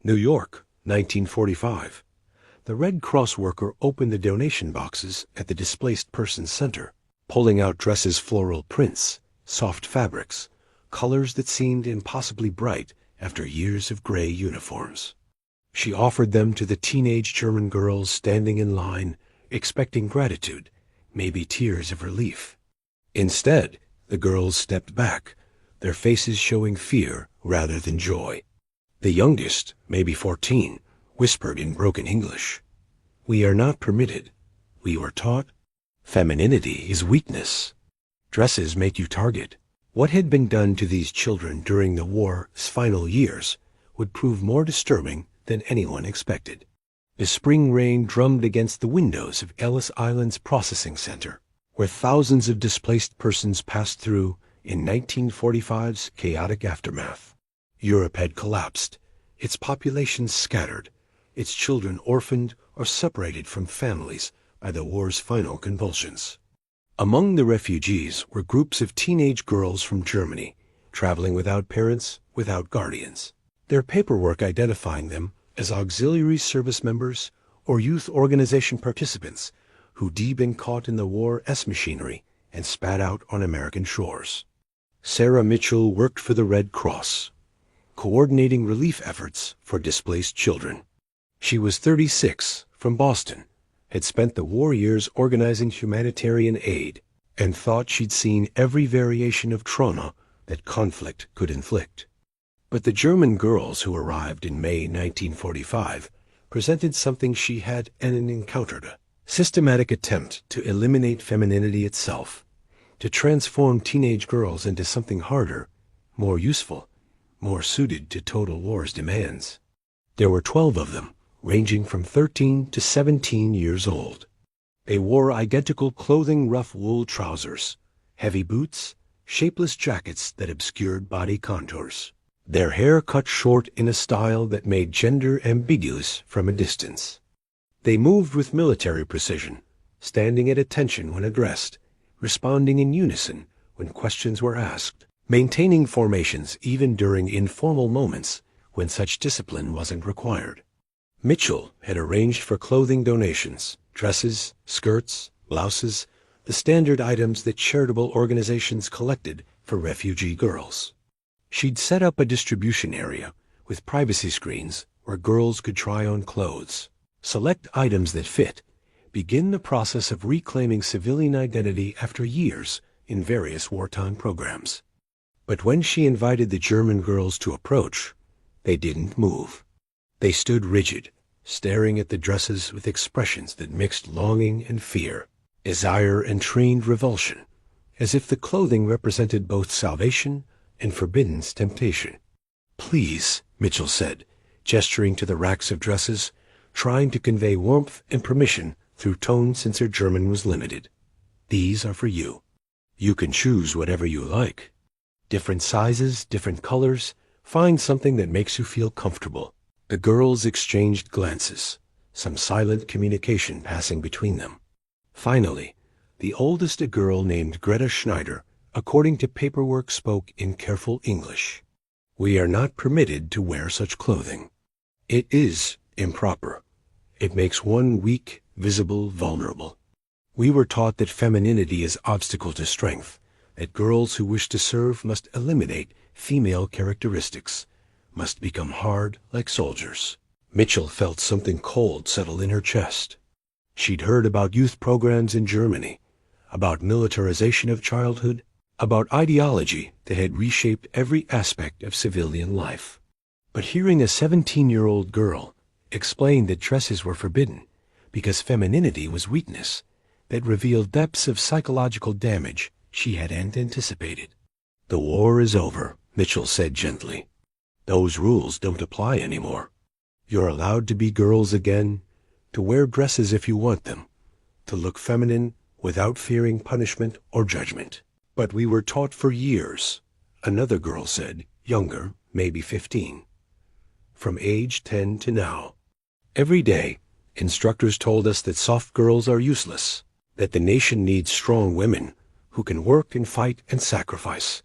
New York, 1945. The Red Cross worker opened the donation boxes at the Displaced Persons Center, pulling out dresses, floral prints, soft fabrics, colors that seemed impossibly bright after years of gray uniforms. She offered them to the teenage German girls standing in line, expecting gratitude, maybe tears of relief. Instead, the girls stepped back, their faces showing fear rather than joy. The youngest, maybe 14, whispered in broken English, "We are not permitted. We were taught femininity is weakness. Dresses make you target." What had been done to these children during the war's final years would prove more disturbing than anyone expected. The spring rain drummed against the windows of Ellis Island's processing center, where thousands of displaced persons passed through in 1945's chaotic aftermath. Europe had collapsed, its population scattered, its children orphaned or separated from families by the war's final convulsions. Among the refugees were groups of teenage girls from Germany, traveling without parents, without guardians, their paperwork identifying them as auxiliary service members or youth organization participants who'd been caught in the war's machinery and spat out on American shores. Sarah Mitchell worked for the Red Cross, coordinating relief efforts for displaced children. She was 36, from Boston, had spent the war years organizing humanitarian aid, and thought she'd seen every variation of trauma that conflict could inflict. But the German girls who arrived in May 1945 presented something she had encountered: a systematic attempt to eliminate femininity itself, to transform teenage girls into something harder, more useful, more suited to total war's demands. There were 12 of them, ranging from 13 to 17 years old. They wore identical clothing, rough wool trousers, heavy boots, shapeless jackets that obscured body contours. Their hair cut short in a style that made gender ambiguous from a distance. They moved with military precision, standing at attention when addressed, responding in unison when questions were asked, maintaining formations even during informal moments when such discipline wasn't required. Mitchell had arranged for clothing donations, dresses, skirts, blouses, the standard items that charitable organizations collected for refugee girls. She'd set up a distribution area with privacy screens where girls could try on clothes, select items that fit, begin the process of reclaiming civilian identity after years in various wartime programs. But when she invited the German girls to approach, they didn't move. They stood rigid, staring at the dresses with expressions that mixed longing and fear, desire and trained revulsion, as if the clothing represented both salvation and forbidden temptation. "Please," Mitchell said, gesturing to the racks of dresses, trying to convey warmth and permission through tone since her German was limited. "These are for you. You can choose whatever you like. Different sizes, different colors. Find something that makes you feel comfortable." The girls exchanged glances, some silent communication passing between them. Finally, the oldest, a girl named Greta Schneider, according to paperwork, spoke in careful English. "We are not permitted to wear such clothing. It is improper. It makes one weak, visible, vulnerable. We were taught that femininity is obstacle to strength, that girls who wish to serve must eliminate female characteristics, must become hard like soldiers." Mitchell felt something cold settle in her chest. She'd heard about youth programs in Germany, about militarization of childhood, about ideology that had reshaped every aspect of civilian life. But hearing a 17-year-old girl explain that dresses were forbidden because femininity was weakness, that revealed depths of psychological damage she hadn't anticipated. "The war is over," Mitchell said gently. "Those rules don't apply anymore. You're allowed to be girls again, to wear dresses if you want them, to look feminine without fearing punishment or judgment." "But we were taught for years," another girl said, younger, maybe 15. "From age 10 to now. Every day, instructors told us that soft girls are useless, that the nation needs strong women who can work and fight and sacrifice,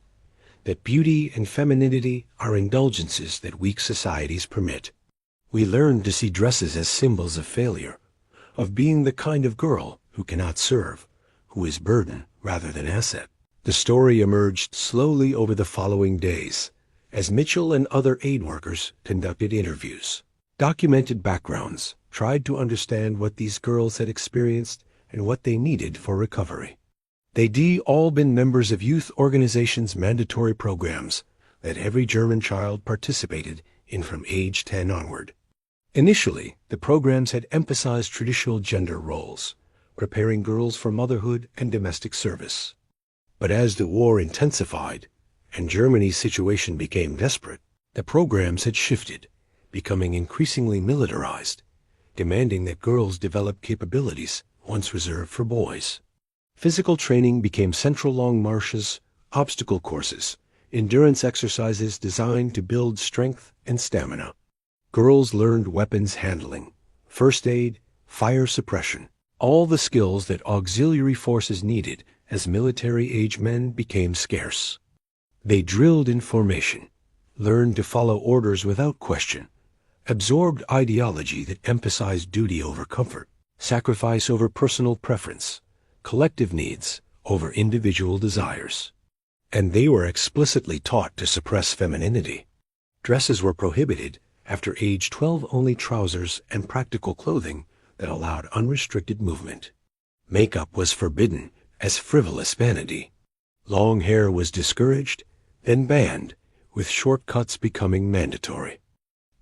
that beauty and femininity are indulgences that weak societies permit. We learned to see dresses as symbols of failure, of being the kind of girl who cannot serve, who is burden rather than asset. The story emerged slowly over the following days, as Mitchell and other aid workers conducted interviews, documented backgrounds, tried to understand what these girls had experienced and what they needed for recovery. They'd all been members of youth organizations' mandatory programs that every German child participated in from age 10 onward. Initially, the programs had emphasized traditional gender roles, preparing girls for motherhood and domestic service. But as the war intensified and Germany's situation became desperate, the programs had shifted, becoming increasingly militarized, demanding that girls develop capabilities once reserved for boys. Physical training became central long marches, obstacle courses, endurance exercises designed to build strength and stamina. Girls learned weapons handling, first aid, fire suppression, all the skills that auxiliary forces needed as military-age men became scarce. They drilled in formation, learned to follow orders without question, absorbed ideology that emphasized duty over comfort, sacrifice over personal preference, collective needs over individual desires. And they were explicitly taught to suppress femininity. Dresses were prohibited after age 12, only trousers and practical clothing that allowed unrestricted movement. Makeup was forbidden as frivolous vanity. Long hair was discouraged, then banned, with shortcuts becoming mandatory.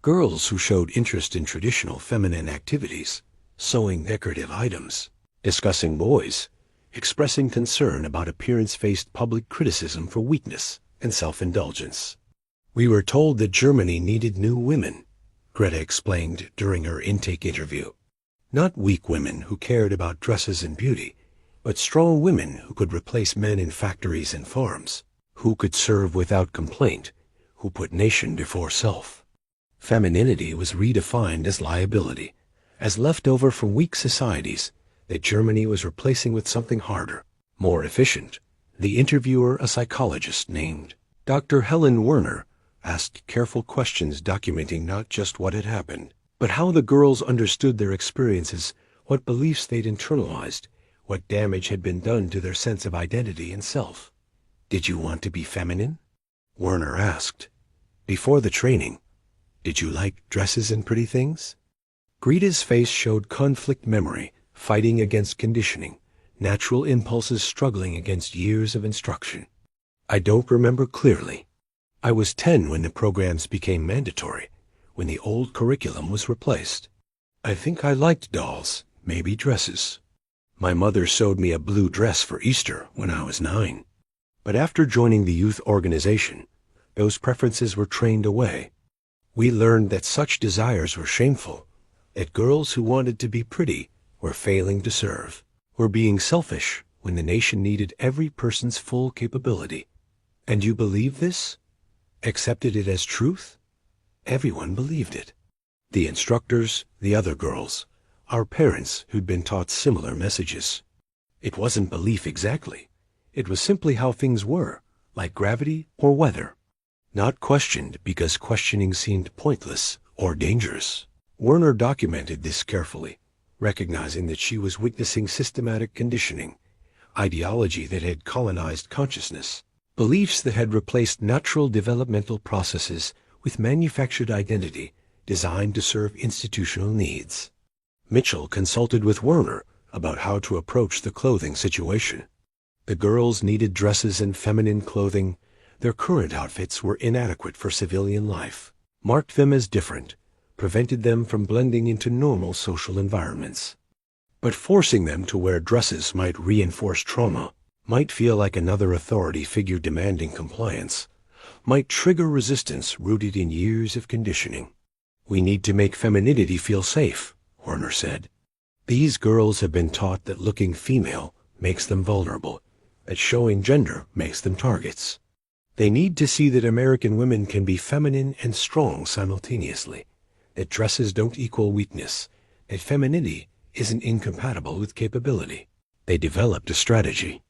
Girls who showed interest in traditional feminine activities, sewing decorative items, discussing boys, expressing concern about appearance faced public criticism for weakness and self-indulgence. We were told that Germany needed new women, Greta explained during her intake interview. Not weak women who cared about dresses and beauty, but strong women who could replace men in factories and farms, who could serve without complaint, who put nation before self. Femininity was redefined as liability, as leftover from weak societies that Germany was replacing with something harder, more efficient. The interviewer, a psychologist named Dr. Helen Werner, asked careful questions documenting not just what had happened, but how the girls understood their experiences, what beliefs they'd internalized, what damage had been done to their sense of identity and self. "Did you want to be feminine?" Werner asked. "Before the training, did you like dresses and pretty things?" Greta's face showed conflict memory, fighting against conditioning, natural impulses struggling against years of instruction. "I don't remember clearly. I was 10 when the programs became mandatory, when the old curriculum was replaced. I think I liked dolls, maybe dresses. My mother sewed me a blue dress for Easter when I was 9. But after joining the youth organization, those preferences were trained away. We learned that such desires were shameful, that girls who wanted to be pretty were failing to serve, were being selfish when the nation needed every person's full capability. And you believe this? Accepted it as truth?" Everyone believed it. The instructors, the other girls, our parents who'd been taught similar messages. It wasn't belief exactly. It was simply how things were, like gravity or weather. Not questioned because questioning seemed pointless or dangerous. Werner documented this carefully, recognizing that she was witnessing systematic conditioning, ideology that had colonized consciousness, beliefs that had replaced natural developmental processes with manufactured identity designed to serve institutional needs. Mitchell consulted with Werner about how to approach the clothing situation. The girls needed dresses and feminine clothing. Their current outfits were inadequate for civilian life, marked them as different, prevented them from blending into normal social environments. But forcing them to wear dresses might reinforce trauma, might feel like another authority figure demanding compliance, might trigger resistance rooted in years of conditioning. "We need to make femininity feel safe," Werner said. "These girls have been taught that looking female makes them vulnerable, that showing gender makes them targets. They need to see that American women can be feminine and strong simultaneously, that dresses don't equal weakness, that femininity isn't incompatible with capability." They developed a strategy.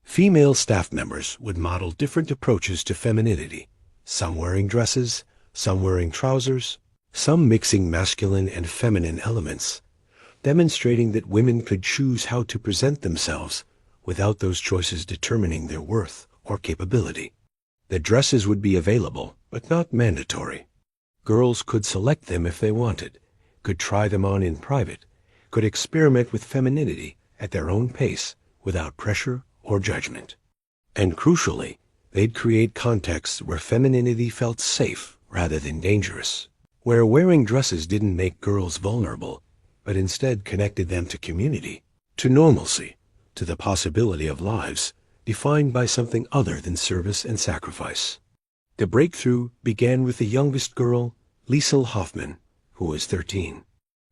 Female staff members would model different approaches to femininity, some wearing dresses, some wearing trousers, some mixing masculine and feminine elements, demonstrating that women could choose how to present themselves without those choices determining their worth or capability. The dresses would be available, but not mandatory. Girls could select them if they wanted, could try them on in private, could experiment with femininity at their own pace without pressure or judgment. And crucially, they'd create contexts where femininity felt safe rather than dangerous, where wearing dresses didn't make girls vulnerable, but instead connected them to community, to normalcy, to the possibility of lives defined by something other than service and sacrifice. The breakthrough began with the youngest girl, Liesl Hoffman, who was 13.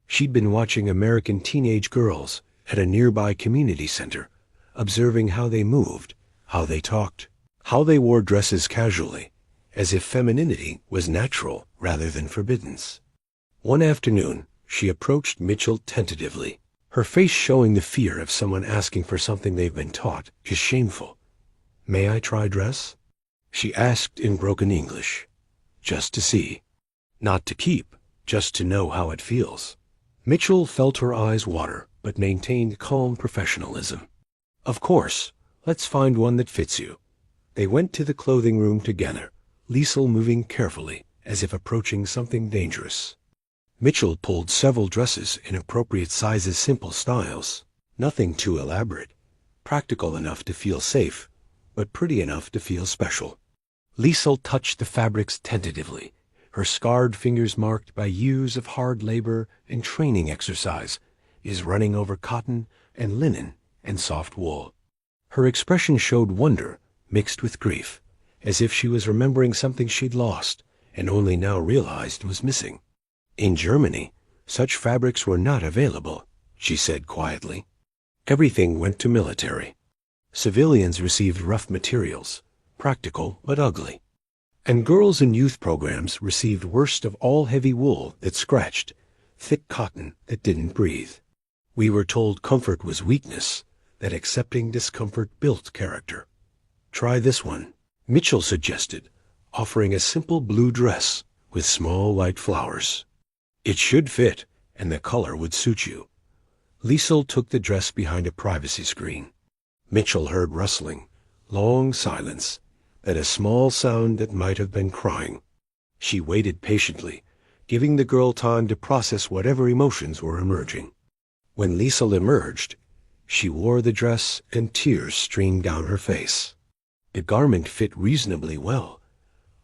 She'd been watching American teenage girls at a nearby community center, observing how they moved, how they talked, how they wore dresses casually, as if femininity was natural rather than forbidden. One afternoon, she approached Mitchell tentatively, her face showing the fear of someone asking for something they've been taught is shameful. "May I try dress?" she asked in broken English. "Just to see. Not to keep, just to know how it feels." Mitchell felt her eyes water, but maintained calm professionalism. "Of course, let's find one that fits you." They went to the clothing room together, Liesl moving carefully, as if approaching something dangerous. Mitchell pulled several dresses in appropriate sizes, simple styles. Nothing too elaborate, practical enough to feel safe, but pretty enough to feel special. Liesl touched the fabrics tentatively, her scarred fingers marked by years of hard labor and training exercise, is running over cotton and linen and soft wool. Her expression showed wonder mixed with grief, as if she was remembering something she'd lost and only now realized was missing. "In Germany, such fabrics were not available," she said quietly. "Everything went to military. Civilians received rough materials, practical but ugly. And girls in youth programs received worst of all heavy wool that scratched, thick cotton that didn't breathe. We were told comfort was weakness, that accepting discomfort built character. Try this one," Mitchell suggested, offering a simple blue dress with small white flowers. "It should fit, and the color would suit you." Liesl took the dress behind a privacy screen. Mitchell heard rustling, long silence, then a small sound that might have been crying. She waited patiently, giving the girl time to process whatever emotions were emerging. When Liesl emerged, she wore the dress and tears streamed down her face. The garment fit reasonably well,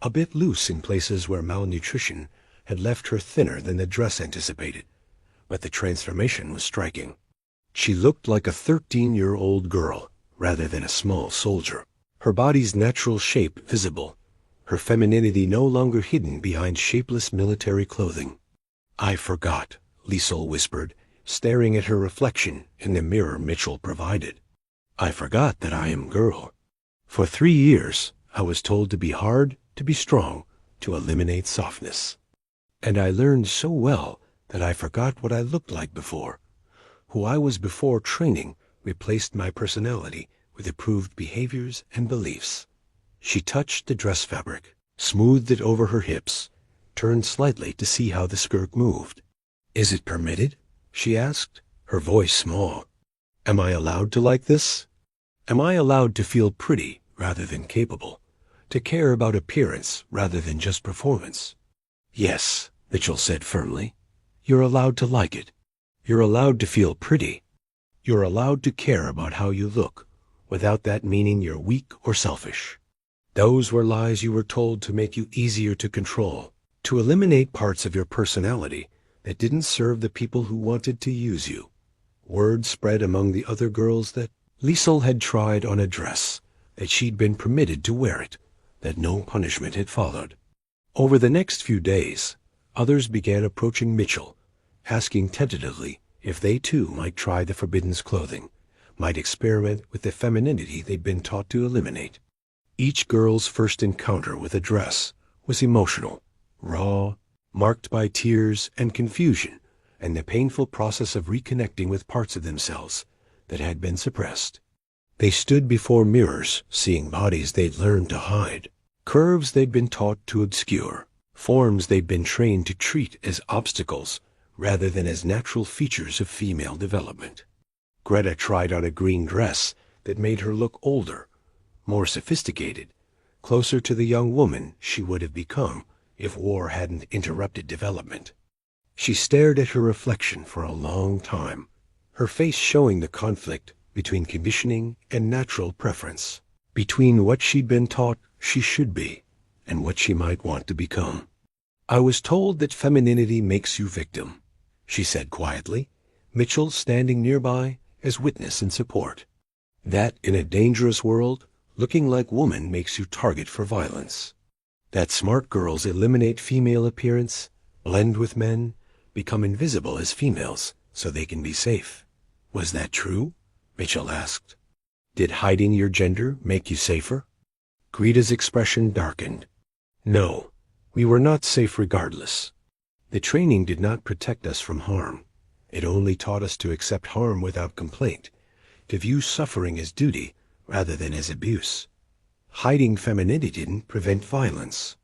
a bit loose in places where malnutrition had left her thinner than the dress anticipated, but the transformation was striking. She looked like a 13-year-old girl rather than a small soldier, her body's natural shape visible, her femininity no longer hidden behind shapeless military clothing. "I forgot," Liesl whispered, staring at her reflection in the mirror Mitchell provided. "I forgot that I am girl. For 3 years, I was told to be hard, to be strong, to eliminate softness. And I learned so well that I forgot what I looked like before. Who I was before training replaced my personality with approved behaviors and beliefs." She touched the dress fabric, smoothed it over her hips, turned slightly to see how the skirt moved. "Is it permitted?" she asked, her voice small. "Am I allowed to like this? Am I allowed to feel pretty rather than capable, to care about appearance rather than just performance?" "Yes," Mitchell said firmly. "You're allowed to like it. You're allowed to feel pretty. You're allowed to care about how you look, without that meaning you're weak or selfish. Those were lies you were told to make you easier to control, to eliminate parts of your personality that didn't serve the people who wanted to use you." Word spread among the other girls that Liesl had tried on a dress, that she'd been permitted to wear it, that no punishment had followed. Over the next few days, others began approaching Mitchell, asking tentatively if they too might try the forbidden clothing, might experiment with the femininity they'd been taught to eliminate. Each girl's first encounter with a dress was emotional, raw, marked by tears and confusion and the painful process of reconnecting with parts of themselves that had been suppressed. They stood before mirrors, seeing bodies they'd learned to hide, curves they'd been taught to obscure, forms they'd been trained to treat as obstacles rather than as natural features of female development. Greta tried on a green dress that made her look older, more sophisticated, closer to the young woman she would have become if war hadn't interrupted development. She stared at her reflection for a long time, her face showing the conflict between conditioning and natural preference, between what she'd been taught she should be and what she might want to become. "I was told that femininity makes you victim," she said quietly, Mitchell standing nearby as witness and support. "That in a dangerous world, looking like woman makes you target for violence. That smart girls eliminate female appearance, blend with men, become invisible as females so they can be safe. Was that true?" Mitchell asked. "Did hiding your gender make you safer?" Greta's expression darkened. "No, we were not safe regardless. The training did not protect us from harm. It only taught us to accept harm without complaint, to view suffering as duty rather than as abuse. Hiding femininity didn't prevent violence.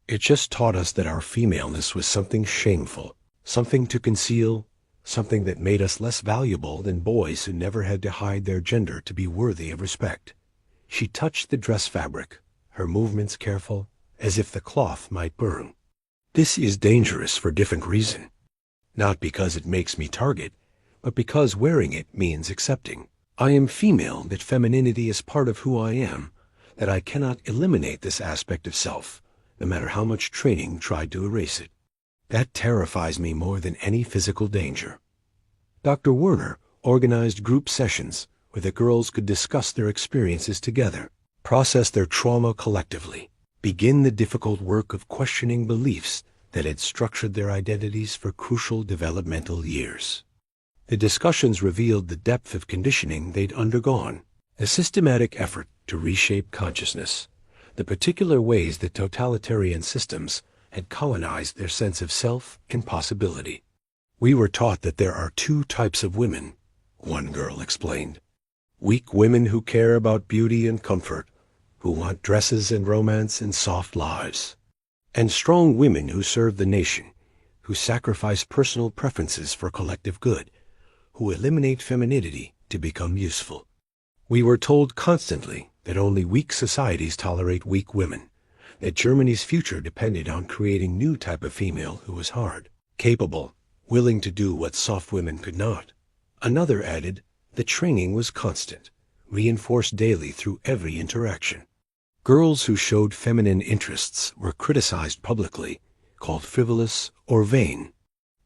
It just taught us that our femaleness was something shameful, something to conceal, something that made us less valuable than boys who never had to hide their gender to be worthy of respect." She touched the dress fabric, her movements careful, as if the cloth might burn. "This is dangerous for different reason. Not because it makes me target, but because wearing it means accepting. I am female, that femininity is part of who I am, that I cannot eliminate this aspect of self, no matter how much training tried to erase it. That terrifies me more than any physical danger." Dr. Werner organized group sessions where the girls could discuss their experiences together, process their trauma collectively, begin the difficult work of questioning beliefs that had structured their identities for crucial developmental years. The discussions revealed the depth of conditioning they'd undergone, a systematic effort to reshape consciousness, the particular ways that totalitarian systems had colonized their sense of self and possibility. "We were taught that there are two types of women," one girl explained. "Weak women who care about beauty and comfort, who want dresses and romance and soft lives. And strong women who serve the nation, who sacrifice personal preferences for collective good, who eliminate femininity to become useful. We were told constantly that only weak societies tolerate weak women, that Germany's future depended on creating a new type of female who was hard, capable, willing to do what soft women could not." Another added, "The training was constant, reinforced daily through every interaction. Girls who showed feminine interests were criticized publicly, called frivolous or vain.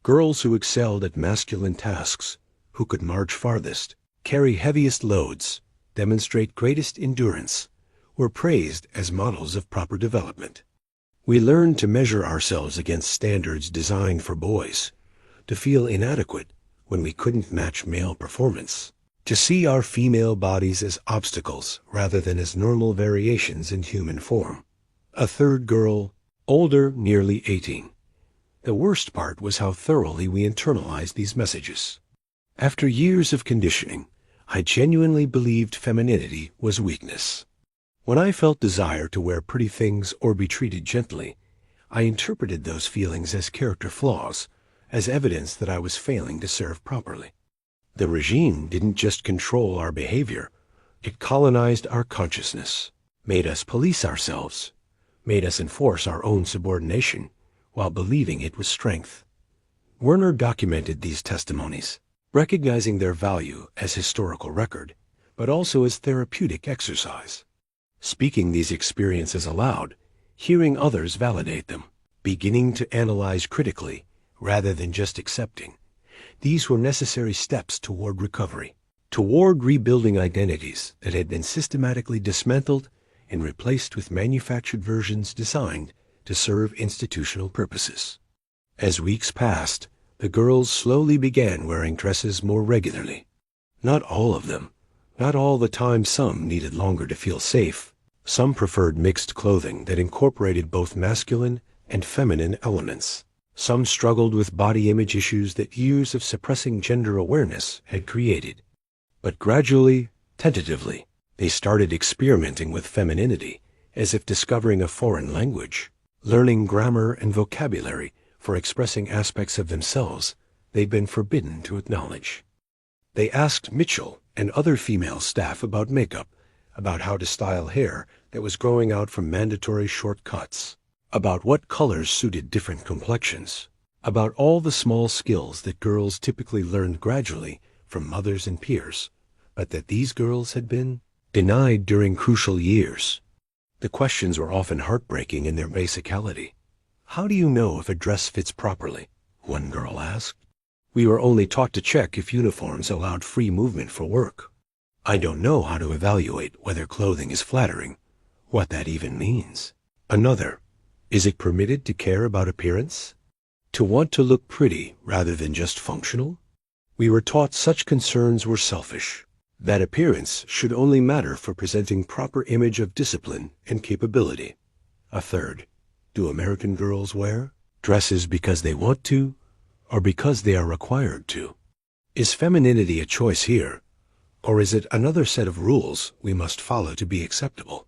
Girls who excelled at masculine tasks, who could march farthest, carry heaviest loads, demonstrate greatest endurance, were praised as models of proper development. We learned to measure ourselves against standards designed for boys, to feel inadequate when we couldn't match male performance, to see our female bodies as obstacles rather than as normal variations in human form." A third girl, older, nearly 18. "The worst part was how thoroughly we internalized these messages. After years of conditioning, I genuinely believed femininity was weakness. When I felt desire to wear pretty things or be treated gently, I interpreted those feelings as character flaws, as evidence that I was failing to serve properly. The regime didn't just control our behavior, it colonized our consciousness, made us police ourselves, made us enforce our own subordination while believing it was strength." Werner documented these testimonies, recognizing their value as historical record, but also as therapeutic exercise. Speaking these experiences aloud, hearing others validate them, beginning to analyze critically rather than just accepting. These were necessary steps toward recovery, toward rebuilding identities that had been systematically dismantled and replaced with manufactured versions designed to serve institutional purposes. As weeks passed, the girls slowly began wearing dresses more regularly. Not all of them, not all the time. Some needed longer to feel safe. Some preferred mixed clothing that incorporated both masculine and feminine elements. Some struggled with body image issues that years of suppressing gender awareness had created. But gradually, tentatively, they started experimenting with femininity, as if discovering a foreign language. learning grammar and vocabulary for expressing aspects of themselves they'd been forbidden to acknowledge. They asked Mitchell and other female staff about makeup, about how to style hair that was growing out from mandatory short cuts, about what colors suited different complexions, about all the small skills that girls typically learned gradually from mothers and peers, but that these girls had been denied during crucial years. The questions were often heartbreaking in their basicality. "How do you know if a dress fits properly?" one girl asked. "We were only taught to check if uniforms allowed free movement for work. I don't know how to evaluate whether clothing is flattering, what that even means." Another, "Is it permitted to care about appearance? To want to look pretty rather than just functional? We were taught such concerns were selfish, that appearance should only matter for presenting proper image of discipline and capability." A third, "Do American girls wear dresses because they want to, or because they are required to? Is femininity a choice here, or is it another set of rules we must follow to be acceptable?"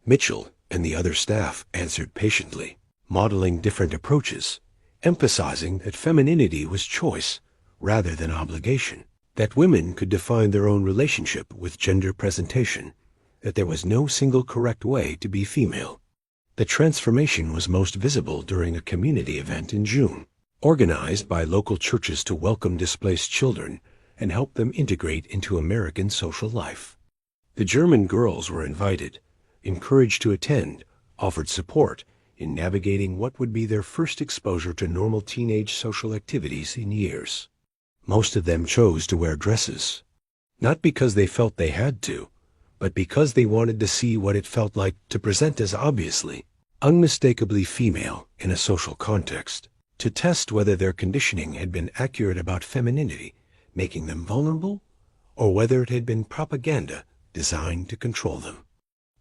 Mitchell and the other staff answered patiently, modeling different approaches, emphasizing that femininity was choice rather than obligation, that women could define their own relationship with gender presentation, that there was no single correct way to be female. The transformation was most visible during a community event in June, organized by local churches to welcome displaced children and help them integrate into American social life. The German girls were invited, encouraged to attend, offered support in navigating what would be their first exposure to normal teenage social activities in years. Most of them chose to wear dresses, not because they felt they had to, but because they wanted to see what it felt like to present as obviously, unmistakably female in a social context, to test whether their conditioning had been accurate about femininity, making them vulnerable, or whether it had been propaganda designed to control them.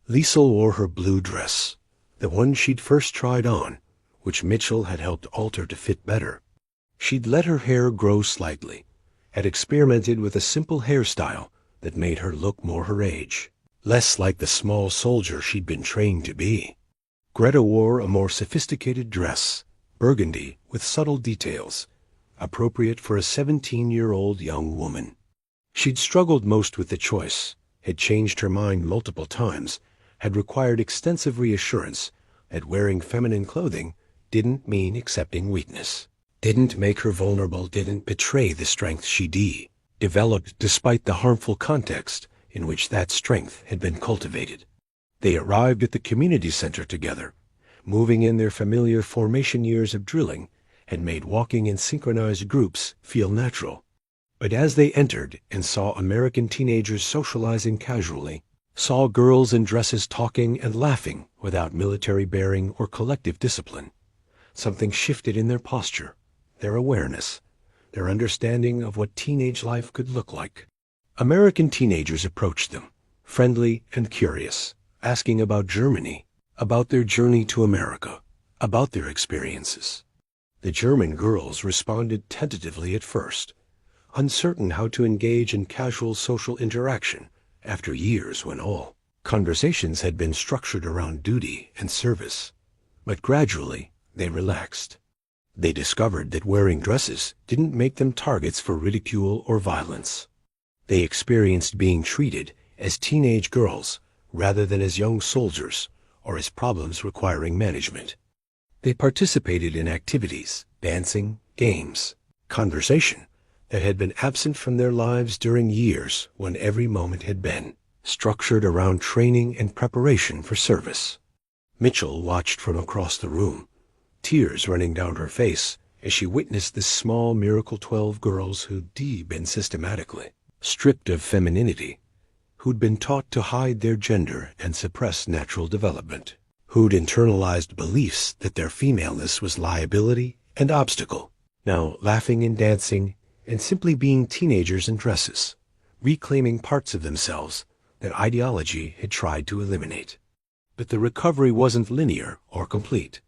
Liesel wore her blue dress, the one she'd first tried on, which Mitchell had helped alter to fit better. She'd let her hair grow slightly, had experimented with a simple hairstyle that made her look more her age, less like the small soldier she'd been trained to be. Greta wore a more sophisticated dress, burgundy with subtle details, appropriate for a 17-year-old young woman. She'd struggled most with the choice, had changed her mind multiple times, had required extensive reassurance that wearing feminine clothing didn't mean accepting weakness, didn't make her vulnerable, didn't betray the strength she'd developed despite the harmful context in which that strength had been cultivated. They arrived at the community center together. Moving in their familiar formation years of drilling had made walking in synchronized groups feel natural. But as they entered and saw American teenagers socializing casually, saw girls in dresses talking and laughing without military bearing or collective discipline, something shifted in their posture, their awareness, their understanding of what teenage life could look like. American teenagers approached them, friendly and curious, asking about Germany, about their journey to America, about their experiences. The German girls responded tentatively at first, uncertain how to engage in casual social interaction after years when all conversations had been structured around duty and service. But gradually they relaxed. They discovered that wearing dresses didn't make them targets for ridicule or violence. They experienced being treated as teenage girls rather than as young soldiers or as problems requiring management. They participated in activities, dancing, games, conversation that had been absent from their lives during years when every moment had been structured around training and preparation for service. Mitchell watched from across the room, tears running down her face as she witnessed the small Miracle 12 girls who'd been systematically stripped of femininity, who'd been taught to hide their gender and suppress natural development, who'd internalized beliefs that their femaleness was liability and obstacle, now laughing and dancing and simply being teenagers in dresses, reclaiming parts of themselves that ideology had tried to eliminate. But the recovery wasn't linear or complete.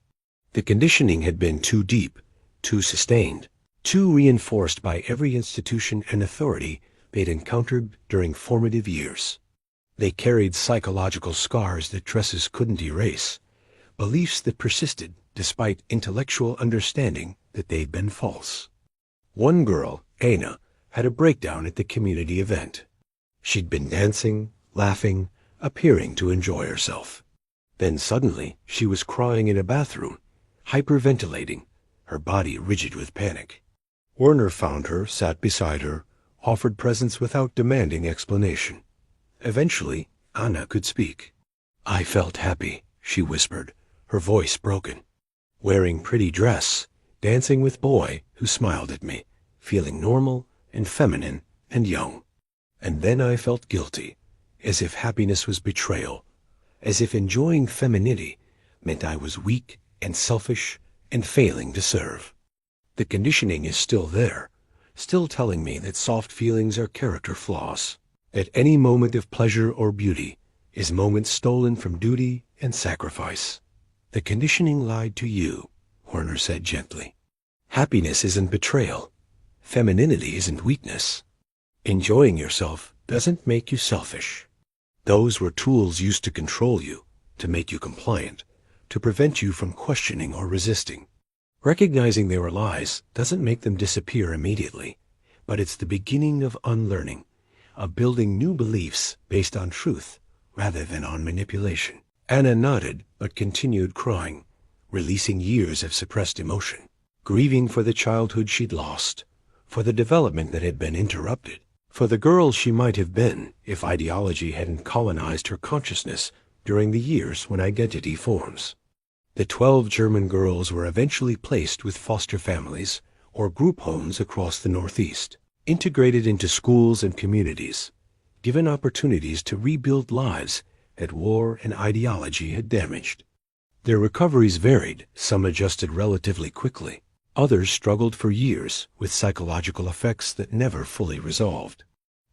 The conditioning had been too deep, too sustained, too reinforced by every institution and authority they'd encountered during formative years. They carried psychological scars that dresses couldn't erase, beliefs that persisted despite intellectual understanding that they'd been false. One girl, Anna, had a breakdown at the community event. She'd been dancing, laughing, appearing to enjoy herself. Then suddenly she was crying in a bathroom, hyperventilating, her body rigid with panic. Werner found her, sat beside her, offered presence without demanding explanation. Eventually, Anna could speak. "I felt happy," she whispered, her voice broken. "Wearing pretty dress, dancing with boy who smiled at me, feeling normal and feminine and young. And then I felt guilty, as if happiness was betrayal, as if enjoying femininity meant I was weak and selfish and failing to serve. The conditioning is still there, still telling me that soft feelings are character flaws, that any moment of pleasure or beauty is moments stolen from duty and sacrifice. The conditioning lied to you," Werner said gently. "Happiness isn't betrayal. Femininity isn't weakness. Enjoying yourself doesn't make you selfish. Those were tools used to control you, to make you compliant, to prevent you from questioning or resisting. Recognizing they were lies doesn't make them disappear immediately, but it's the beginning of unlearning, of building new beliefs based on truth rather than on manipulation." Anna nodded but continued crying, releasing years of suppressed emotion, grieving for the childhood she'd lost, for the development that had been interrupted, for the girl she might have been if ideology hadn't colonized her consciousness during the years when identity forms. The 12 German girls were eventually placed with foster families or group homes across the Northeast, integrated into schools and communities, given opportunities to rebuild lives that war and ideology had damaged. Their recoveries varied. Some adjusted relatively quickly. Others struggled for years with psychological effects that never fully resolved.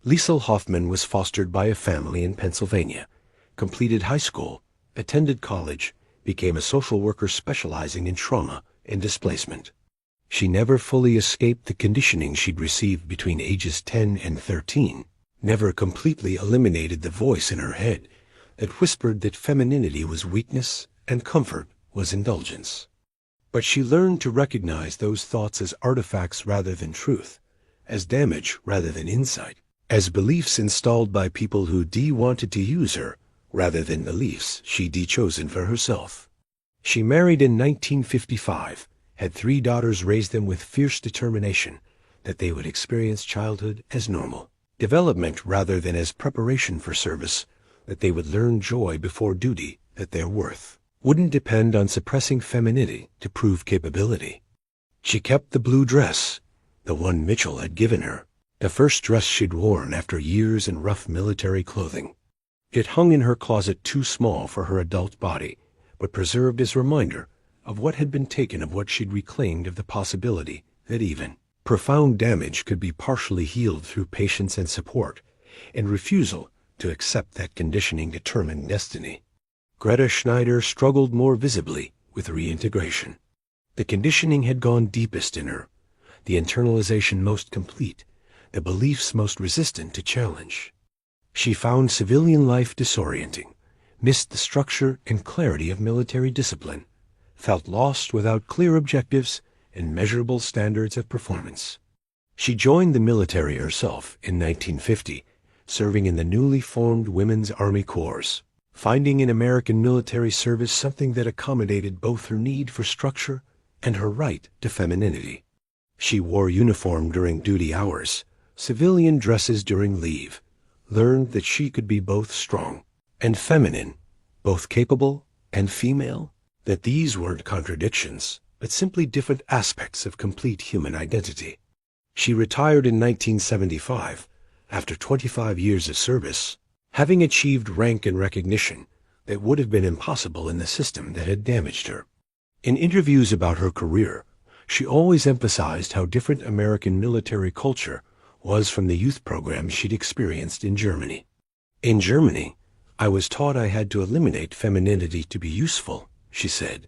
Liesel Hoffman was fostered by a family in Pennsylvania, completed high school, attended college, became a social worker specializing in trauma and displacement. She never fully escaped the conditioning she'd received between ages 10 and 13, never completely eliminated the voice in her head that whispered that femininity was weakness and comfort was indulgence. But she learned to recognize those thoughts as artifacts rather than truth, as damage rather than insight, as beliefs installed by people who wanted to use her rather than beliefs she'd chosen for herself. She married in 1955, had 3 daughters, raised them with fierce determination that they would experience childhood as normal, development rather than as preparation for service, that they would learn joy before duty, that their worth wouldn't depend on suppressing femininity to prove capability. She kept the blue dress, the one Mitchell had given her, the first dress she'd worn after years in rough military clothing. It hung in her closet too small for her adult body, but preserved as reminder of what had been taken, of what she'd reclaimed, of the possibility that even profound damage could be partially healed through patience and support, and refusal to accept that conditioning determined destiny. Greta Schneider struggled more visibly with reintegration. The conditioning had gone deepest in her, the internalization most complete, the beliefs most resistant to challenge. She found civilian life disorienting, missed the structure and clarity of military discipline, felt lost without clear objectives and measurable standards of performance. She joined the military herself in 1950, serving in the newly formed Women's Army Corps, finding in American military service something that accommodated both her need for structure and her right to femininity. She wore uniform during duty hours, civilian dresses during leave, learned that she could be both strong and feminine, both capable and female, that these weren't contradictions, but simply different aspects of complete human identity. She retired in 1975, after 25 years of service, having achieved rank and recognition that would have been impossible in the system that had damaged her. In interviews about her career, she always emphasized how different American military culture was from the youth programs she'd experienced in Germany. "In Germany, I was taught I had to eliminate femininity to be useful," she said.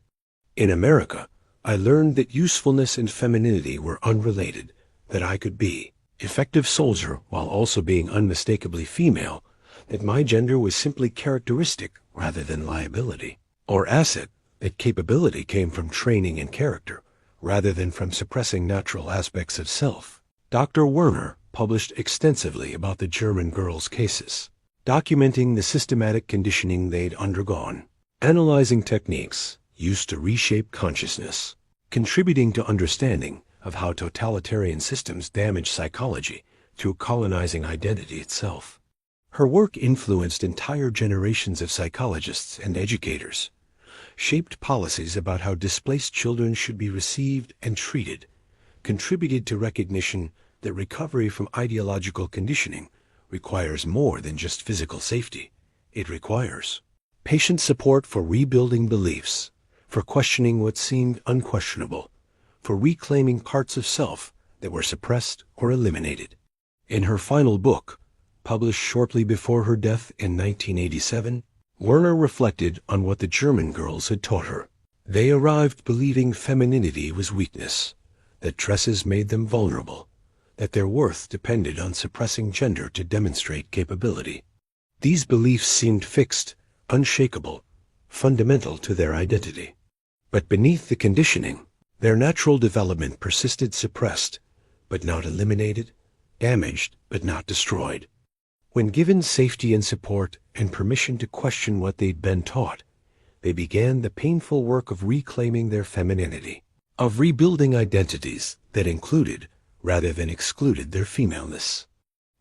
"In America, I learned that usefulness and femininity were unrelated, that I could be effective soldier while also being unmistakably female, that my gender was simply characteristic rather than liability, or asset that capability came from training and character, rather than from suppressing natural aspects of self. Dr. Werner published extensively about the German girls' cases, documenting the systematic conditioning they'd undergone, analyzing techniques used to reshape consciousness, contributing to understanding of how totalitarian systems damage psychology through colonizing identity itself. Her work influenced entire generations of psychologists and educators, shaped policies about how displaced children should be received and treated, contributed to recognition that recovery from ideological conditioning requires more than just physical safety. It requires patient support for rebuilding beliefs, for questioning what seemed unquestionable, for reclaiming parts of self that were suppressed or eliminated. In her final book, published shortly before her death in 1987, Werner reflected on what the German girls had taught her. They arrived believing femininity was weakness, that dresses made them vulnerable, that their worth depended on suppressing gender to demonstrate capability. These beliefs seemed fixed, unshakable, fundamental to their identity. But beneath the conditioning, their natural development persisted suppressed, but not eliminated, damaged, but not destroyed. When given safety and support and permission to question what they'd been taught, they began the painful work of reclaiming their femininity, of rebuilding identities that included, rather than excluded, their femaleness.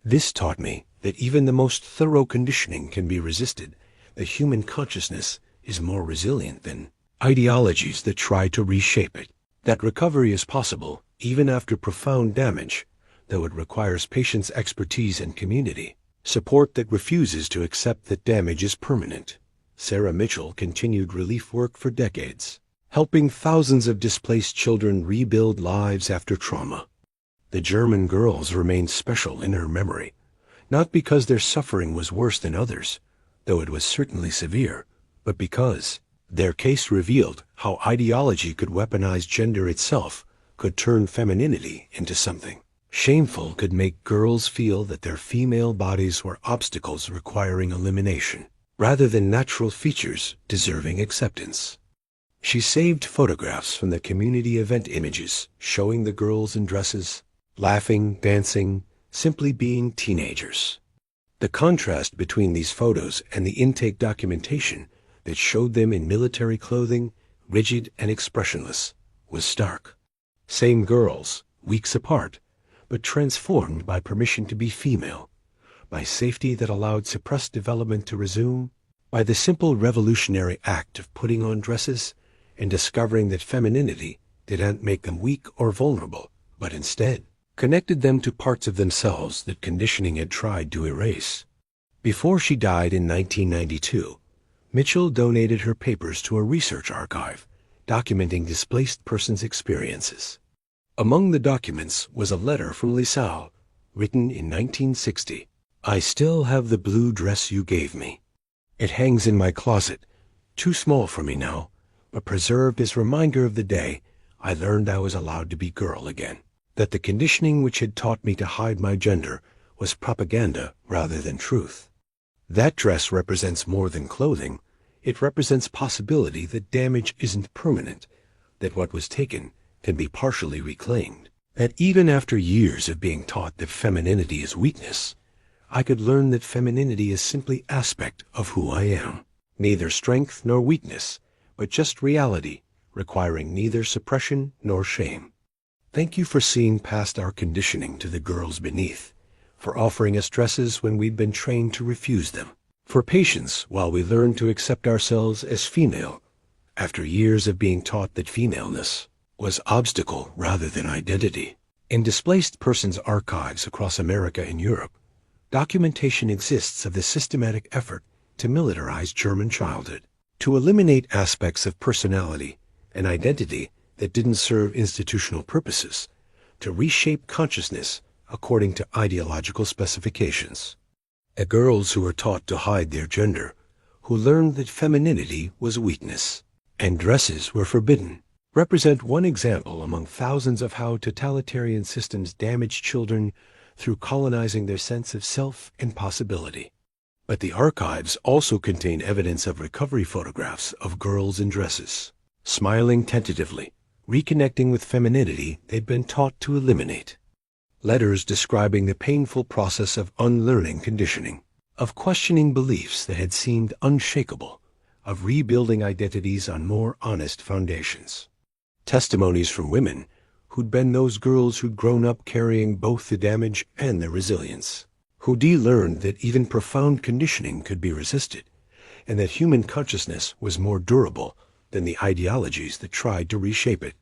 This taught me that even the most thorough conditioning can be resisted, that human consciousness is more resilient than ideologies that try to reshape it, that recovery is possible even after profound damage, though it requires patience, expertise, and community, support that refuses to accept that damage is permanent. Sarah Mitchell continued relief work for decades, helping thousands of displaced children rebuild lives after trauma. The German girls remained special in her memory, not because their suffering was worse than others, though it was certainly severe, but because their case revealed how ideology could weaponize gender itself, could turn femininity into something shameful, could make girls feel that their female bodies were obstacles requiring elimination, rather than natural features deserving acceptance. She saved photographs from the community event images showing the girls in dresses, laughing, dancing, simply being teenagers. The contrast between these photos and the intake documentation that showed them in military clothing, rigid and expressionless, was stark. Same girls, weeks apart, but transformed by permission to be female, by safety that allowed suppressed development to resume, by the simple revolutionary act of putting on dresses and discovering that femininity didn't make them weak or vulnerable, but instead connected them to parts of themselves that conditioning had tried to erase. Before she died in 1992, Mitchell donated her papers to a research archive documenting displaced persons' experiences. Among the documents was a letter from Lisau, written in 1960. "I still have the blue dress you gave me. It hangs in my closet, too small for me now, but preserved as reminder of the day I learned I was allowed to be girl again, that the conditioning which had taught me to hide my gender was propaganda rather than truth. That dress represents more than clothing. It represents possibility that damage isn't permanent, that what was taken can be partially reclaimed, that even after years of being taught that femininity is weakness, I could learn that femininity is simply aspect of who I am, neither strength nor weakness, but just reality, requiring neither suppression nor shame. Thank you for seeing past our conditioning to the girls beneath, for offering us dresses when we'd been trained to refuse them, for patience while we learned to accept ourselves as female, after years of being taught that femaleness was obstacle rather than identity." In displaced persons archives across America and Europe, documentation exists of the systematic effort to militarize German childhood, to eliminate aspects of personality and identity that didn't serve institutional purposes, to reshape consciousness according to ideological specifications. Girls who were taught to hide their gender, who learned that femininity was weakness, and dresses were forbidden, represent one example among thousands of how totalitarian systems damage children through colonizing their sense of self and possibility. But the archives also contain evidence of recovery photographs of girls in dresses. smiling tentatively, reconnecting with femininity they'd been taught to eliminate. Letters describing the painful process of unlearning conditioning, of questioning beliefs that had seemed unshakable, of rebuilding identities on more honest foundations. Testimonies from women who'd been those girls who'd grown up carrying both the damage and the resilience, who'd learned that even profound conditioning could be resisted, and that human consciousness was more durable than the ideologies that tried to reshape it.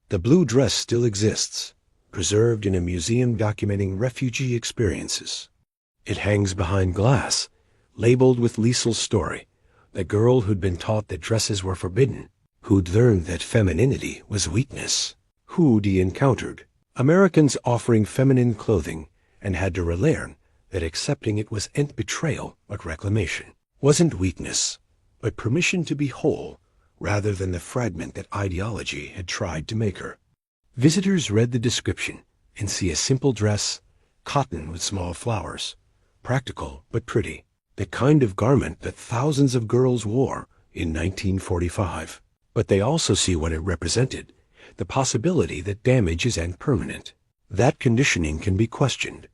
The blue dress still exists, preserved in a museum documenting refugee experiences. It hangs behind glass, labeled with Liesel's story, the girl who'd been taught that dresses were forbidden, who'd learned that femininity was weakness, who'd encountered Americans offering feminine clothing and had to relearn that accepting it wasn't betrayal but reclamation, wasn't weakness, but permission to be whole rather than the fragment that ideology had tried to make her. Visitors read the description and see a simple dress, cotton with small flowers, practical but pretty, the kind of garment that thousands of girls wore in 1945. But they also see what it represented, the possibility that damage isn't permanent, that conditioning can be questioned,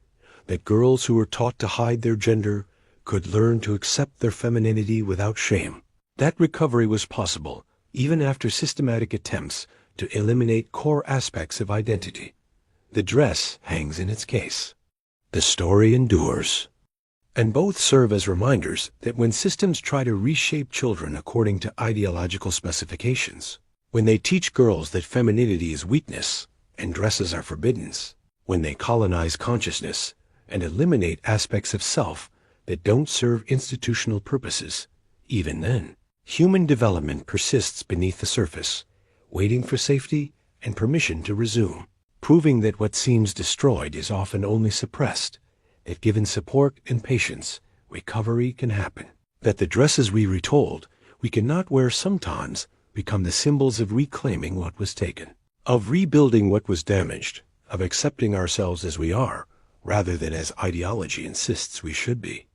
that girls who were taught to hide their gender could learn to accept their femininity without shame. That recovery was possible even after systematic attempts to eliminate core aspects of identity. The dress hangs in its case. The story endures. And both serve as reminders that when systems try to reshape children according to ideological specifications, when they teach girls that femininity is weakness and dresses are forbidden, when they colonize consciousness and eliminate aspects of self that don't serve institutional purposes, even then, human development persists beneath the surface, waiting for safety and permission to resume, proving that what seems destroyed is often only suppressed, that given support and patience, recovery can happen, that the dresses we retold we cannot wear sometimes become the symbols of reclaiming what was taken, of rebuilding what was damaged, of accepting ourselves as we are, rather than as ideology insists we should be.